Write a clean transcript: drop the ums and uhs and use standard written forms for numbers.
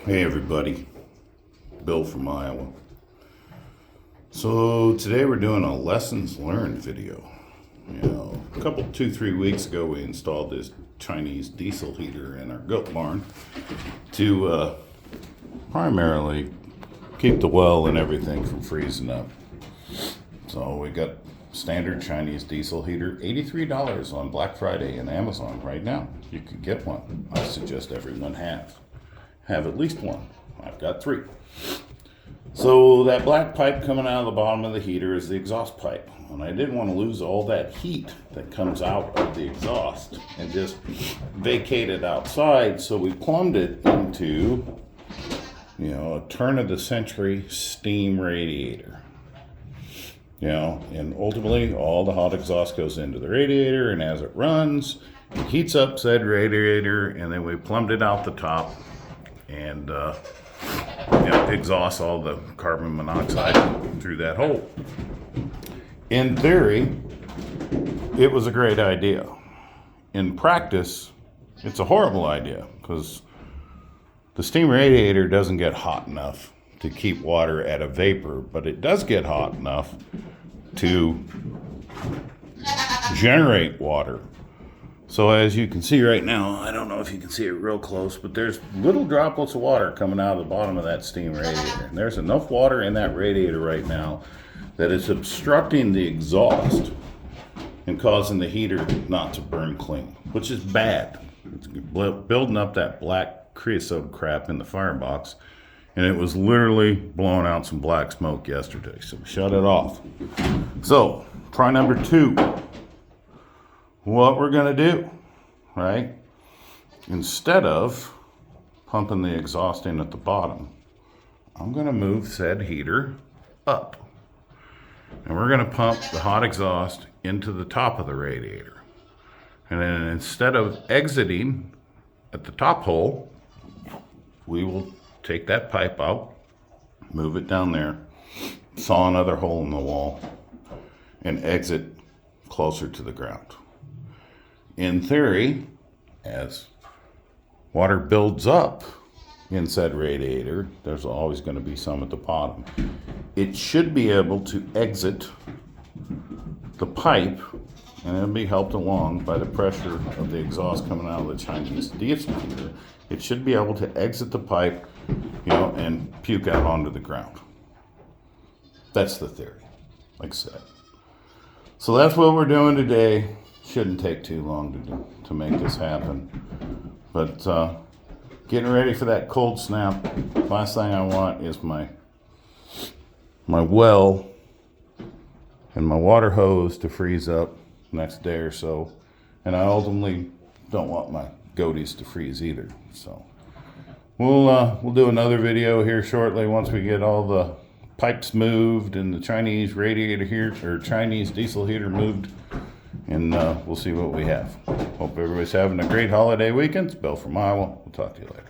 Hey everybody, Bill from Iowa. So today we're doing a lessons learned video. A couple, 2-3 weeks ago we installed this Chinese diesel heater in our goat barn to primarily keep the well and everything from freezing up. So we got standard Chinese diesel heater, $83 on Black Friday in Amazon right now. You could get one. I suggest everyone have at least one. I've got 3. So that black pipe coming out of the bottom of the heater is the exhaust pipe. And I didn't want to lose all that heat that comes out of the exhaust and just vacate it outside. So we plumbed it into, a turn of the century steam radiator. And ultimately all the hot exhaust goes into the radiator, and as it runs, it heats up said radiator, and then we plumbed it out the top and exhaust all the carbon monoxide through that hole. In theory, it was a great idea. In practice, it's a horrible idea because the steam radiator doesn't get hot enough to keep water at a vapor, but it does get hot enough to generate water. So as you can see right now, I don't know if you can see it real close, but there's little droplets of water coming out of the bottom of that steam radiator. And there's enough water in that radiator right now that it's obstructing the exhaust and causing the heater not to burn clean, which is bad. It's building up that black creosote crap in the firebox, and it was literally blowing out some black smoke yesterday. So we shut it off. So try number 2. What we're going to do, right? Instead of pumping the exhaust in at the bottom, I'm going to move said heater up. And we're going to pump the hot exhaust into the top of the radiator. And then instead of exiting at the top hole, we will take that pipe out, move it down there, saw another hole in the wall, and exit closer to the ground. In theory, as water builds up in said radiator, there's always going to be some at the bottom. It should be able to exit the pipe, and it'll be helped along by the pressure of the exhaust coming out of the Chinese diesel heater. It should be able to exit the pipe, and puke out onto the ground. That's the theory, like I said. So that's what we're doing today. Shouldn't take too long to make this happen. But getting ready for that cold snap. Last thing I want is my well and my water hose to freeze up next day or so. And I ultimately don't want my goaties to freeze either. So we'll do another video here shortly once we get all the pipes moved and the Chinese radiator here, or Chinese diesel heater moved. And we'll see what we have. Hope everybody's having a great holiday weekend. It's Bill from Iowa. We'll talk to you later.